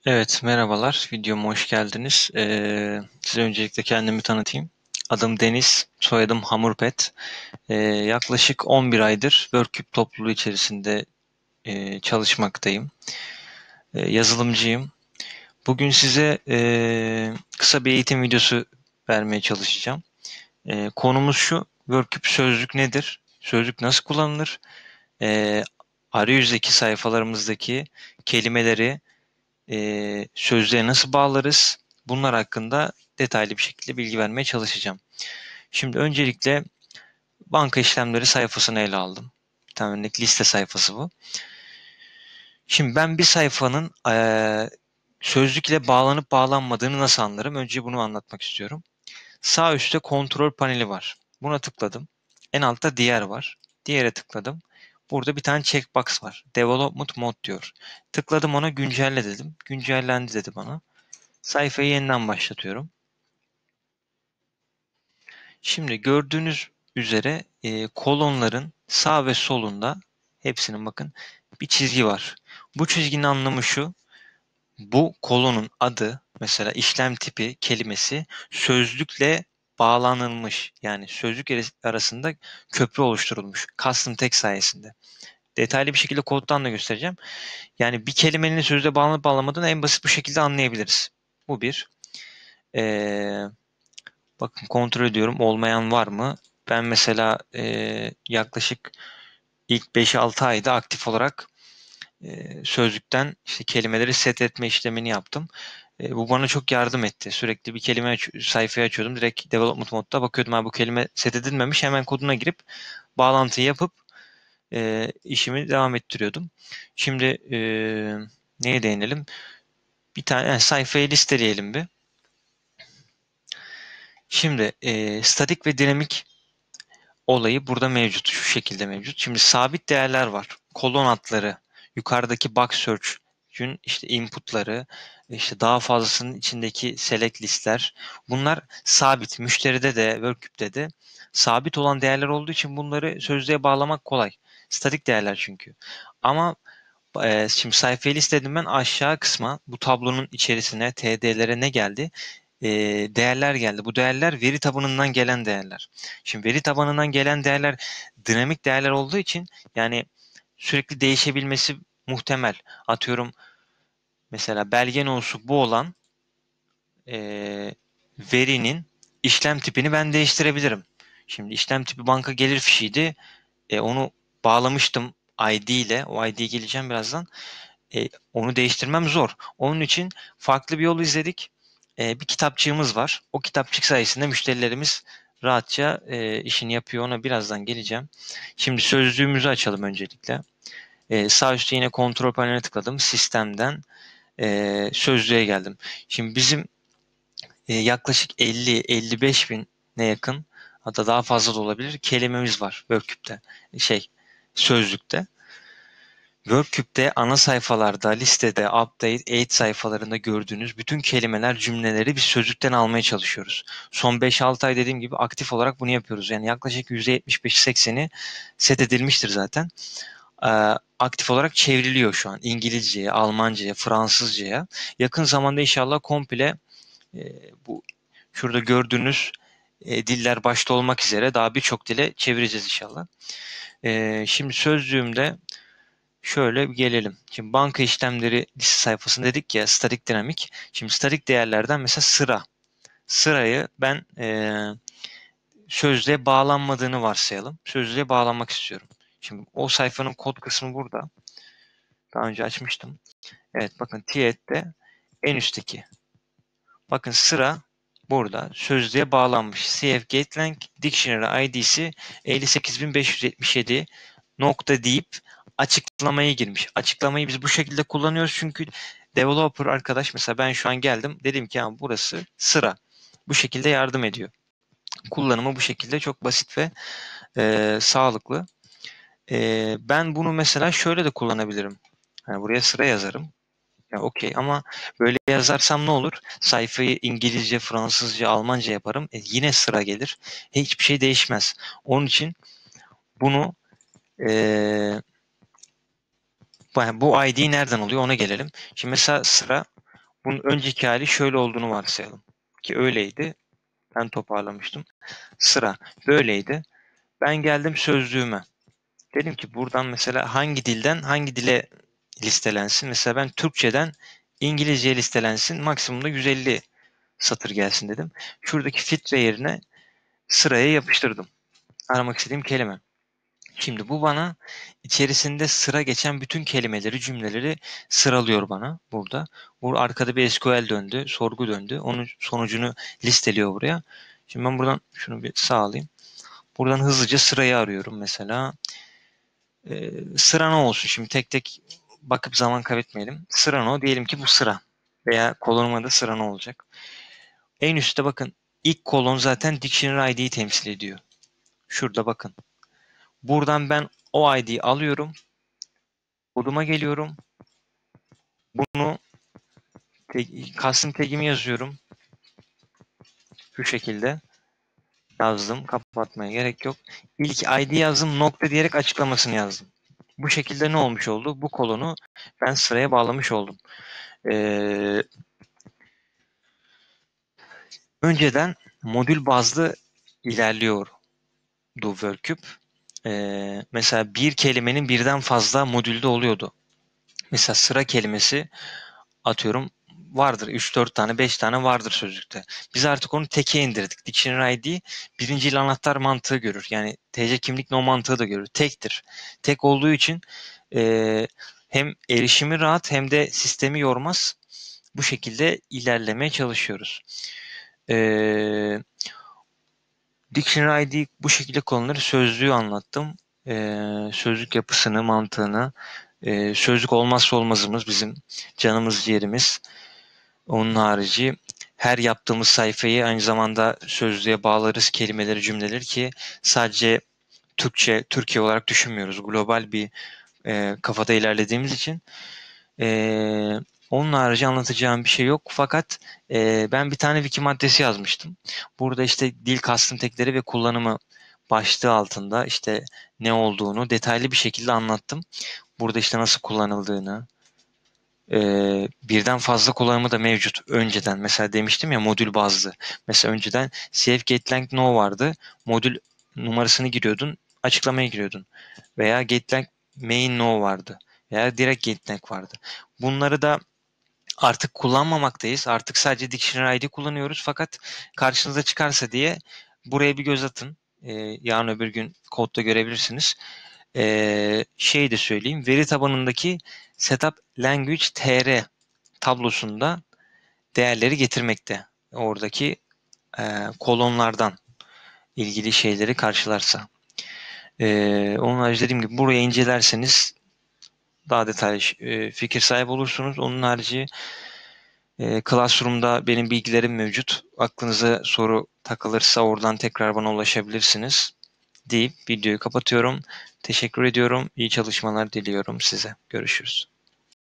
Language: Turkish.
Evet, merhabalar. Videoma hoş geldiniz. Size öncelikle kendimi tanıtayım. Adım Deniz, soyadım Hamurpet. Yaklaşık 11 aydır Workcube topluluğu içerisinde çalışmaktayım. Yazılımcıyım. Bugün size kısa bir eğitim videosu vermeye çalışacağım. Konumuz şu, Workcube sözlük nedir? Sözlük nasıl kullanılır? Ee, Arayüzdeki sayfalarımızdaki kelimeleri sözlüğe nasıl bağlarız? Bunlar hakkında detaylı bir şekilde bilgi vermeye çalışacağım. Şimdi öncelikle banka işlemleri sayfasını ele aldım. Bir tane örnek liste sayfası bu. Şimdi ben bir sayfanın sözlük ile bağlanıp bağlanmadığını nasıl anlarım? Önce bunu anlatmak istiyorum. Sağ üstte kontrol paneli var. Buna tıkladım. En altta diğer var. Diğere tıkladım. Burada bir tane checkbox var. Development mode diyor. Tıkladım, ona güncelle dedim. Güncellendi dedi bana. Sayfayı yeniden başlatıyorum. Şimdi gördüğünüz üzere kolonların sağ ve solunda hepsinin bakın bir çizgi var. Bu çizginin anlamı şu. Bu kolonun adı, mesela işlem tipi kelimesi sözlükle bağlanılmış. Yani sözlük arasında köprü oluşturulmuş. Custom tag sayesinde. Detaylı bir şekilde koddan da göstereceğim. Yani bir kelimenin sözlüğe bağlanıp bağlamadığını en basit bu şekilde anlayabiliriz. Bu bir. Ee, Bakın kontrol ediyorum, olmayan var mı? Ben mesela yaklaşık ilk 5-6 ayda aktif olarak sözlükten işte kelimeleri set etme işlemini yaptım. Bu bana çok yardım etti. Sürekli bir kelime sayfayı açıyordum. Direkt development modda bakıyordum. Ha, bu kelime set edilmemiş. Hemen koduna girip bağlantıyı yapıp işimi devam ettiriyordum. Şimdi neye değinelim? Bir tane sayfayı listeleyelim bir. Şimdi statik ve dinamik olayı burada mevcut. Şu şekilde mevcut. Şimdi sabit değerler var. Kolon adları, yukarıdaki box search'ün işte inputları, işte daha fazlasının içindeki select listler. Bunlar sabit. Müşteride de, Workcube'de de sabit olan değerler olduğu için bunları sözlüğe bağlamak kolay. Statik değerler çünkü. Ama şimdi sayfayı listedim, ben aşağı kısma bu tablonun içerisine TD'lere ne geldi? e, Değerler geldi. Bu değerler veri tabanından gelen değerler. Şimdi veri tabanından gelen değerler dinamik değerler olduğu için yani sürekli değişebilmesi muhtemel. Atıyorum, mesela belge no'su bu olan e, verinin işlem tipini ben değiştirebilirim. Şimdi işlem tipi banka gelir fişiydi. Onu bağlamıştım ID ile. O ID'ye geleceğim birazdan. Onu değiştirmem zor. Onun için farklı bir yol izledik. Bir kitapçığımız var. O kitapçık sayesinde müşterilerimiz rahatça işini yapıyor. Ona birazdan geleceğim. Şimdi sözlüğümüzü açalım öncelikle. Sağ üstte yine kontrol paneline tıkladım. Sistemden sözlüğe geldim. Şimdi bizim yaklaşık 50-55 bine yakın, hatta daha fazla da olabilir, kelimemiz var Workcube'de. Şey, sözlükte. Workcube'de ana sayfalarda, listede, update, aid sayfalarında gördüğünüz bütün kelimeler, cümleleri biz sözlükten almaya çalışıyoruz. Son 5-6 ay dediğim gibi aktif olarak bunu yapıyoruz. Yani yaklaşık %75-80'i set edilmiştir zaten. Aktif olarak çevriliyor şu an. İngilizceye, Almanca'ya, Fransızca'ya. Yakın zamanda inşallah komple bu şurada gördüğünüz diller başta olmak üzere daha birçok dile çevireceğiz inşallah. Şimdi sözlüğümde şöyle bir gelelim. Şimdi banka işlemleri liste sayfasında dedik ya, statik dinamik. Şimdi statik değerlerden mesela sıra. Sırayı ben sözlüğe bağlanmadığını varsayalım. Sözlüğe bağlanmak istiyorum. Şimdi o sayfanın kod kısmı burada. Daha önce açmıştım. Evet, bakın T-Ed'de en üstteki. Bakın sıra burada sözlüğe bağlanmış. CF Gatelang Dictionary ID'si 58577 nokta deyip açıklamayı girmiş. Açıklamayı biz bu şekilde kullanıyoruz çünkü developer arkadaş, mesela ben şu an geldim dedim ki ya burası sıra. Bu şekilde yardım ediyor. Kullanımı bu şekilde çok basit ve sağlıklı. Ben bunu mesela şöyle de kullanabilirim. Yani buraya sıra yazarım. Ya okey, ama böyle yazarsam ne olur? Sayfayı İngilizce, Fransızca, Almanca yaparım. Yine sıra gelir. Hiçbir şey değişmez. Onun için bunu bu ID nereden oluyor, ona gelelim. Şimdi mesela sıra Bunun önceki hali şöyle olduğunu varsayalım. Ki öyleydi. Ben toparlamıştım. Sıra böyleydi. Ben geldim sözlüğüme. Dedim ki buradan mesela hangi dilden hangi dile listelensin? Mesela ben Türkçeden İngilizceye listelensin. Maksimumda 150 satır gelsin dedim. Şuradaki filtre yerine sıraya yapıştırdım. Aramak istediğim kelime. Şimdi bu bana içerisinde sıra geçen bütün kelimeleri, cümleleri sıralıyor bana burada. Bu arkada bir SQL döndü, sorgu döndü. Onun sonucunu listeliyor buraya. Şimdi ben buradan şunu bir sağlayayım. Buradan hızlıca sırayı arıyorum mesela. Sıra ne olsun? Şimdi tek tek bakıp zaman kaybetmeyelim. Sıra ne? Diyelim ki bu sıra. Veya kolonumda sıra ne olacak? En üstte bakın. İlk kolon zaten Dictionary ID'yi temsil ediyor. Şurada bakın. Buradan ben o ID'yi alıyorum. Koduma geliyorum. Bunu custom tag'imi yazıyorum. Şu şekilde yazdım. Kapatmaya gerek yok. İlk ID yazdım. Nokta diyerek açıklamasını yazdım. Bu şekilde ne olmuş oldu? Bu kolonu ben sıraya bağlamış oldum. Ee, önceden modül bazlı ilerliyordu Workcube. Mesela bir kelimenin birden fazla modülde oluyordu. Mesela sıra kelimesi atıyorum vardır. 3-4 tane 5 tane vardır sözlükte. Biz artık onu teke indirdik. Dictionary ID birincil anahtar mantığı görür. Yani TC kimlik no mantığı da görür. Tektir. Tek olduğu için hem erişimi rahat hem de sistemi yormaz. Bu şekilde ilerlemeye çalışıyoruz. E, Dictionary ID bu şekilde kullanılır. Sözlüğü anlattım. Sözlük yapısını, mantığını. Sözlük olmazsa olmazımız bizim canımız ciğerimiz. Onun harici her yaptığımız sayfayı aynı zamanda sözlüğe bağlarız kelimeleri, cümleleri ki sadece Türkçe, Türkiye olarak düşünmüyoruz. Global bir kafada ilerlediğimiz için. E, onun harici anlatacağım bir şey yok. Fakat ben bir tane wiki maddesi yazmıştım. Burada işte dil custom tagleri ve kullanımı başlığı altında işte ne olduğunu detaylı bir şekilde anlattım. Burada işte nasıl kullanıldığını, birden fazla kullanımı da mevcut önceden. Mesela demiştim ya modül bazlı. Mesela önceden CF getLang no vardı. Modül numarasını giriyordun, açıklamaya giriyordun. Veya getLang main no vardı. Veya direkt getLang vardı. Bunları da artık kullanmamaktayız. Artık sadece Dictionary ID kullanıyoruz. Fakat karşınıza çıkarsa diye buraya bir göz atın. Yarın öbür gün kodda görebilirsiniz. Şey de söyleyeyim. Veri tabanındaki Setup Language TR tablosunda değerleri getirmekte. Oradaki kolonlardan ilgili şeyleri karşılarsa. Onun harici dediğim gibi buraya incelerseniz daha detaylı fikir sahibi olursunuz. Onun harici Classroom'da benim bilgilerim mevcut. Aklınıza soru takılırsa oradan tekrar bana ulaşabilirsiniz deyip videoyu kapatıyorum. Teşekkür ediyorum. İyi çalışmalar diliyorum size. Görüşürüz.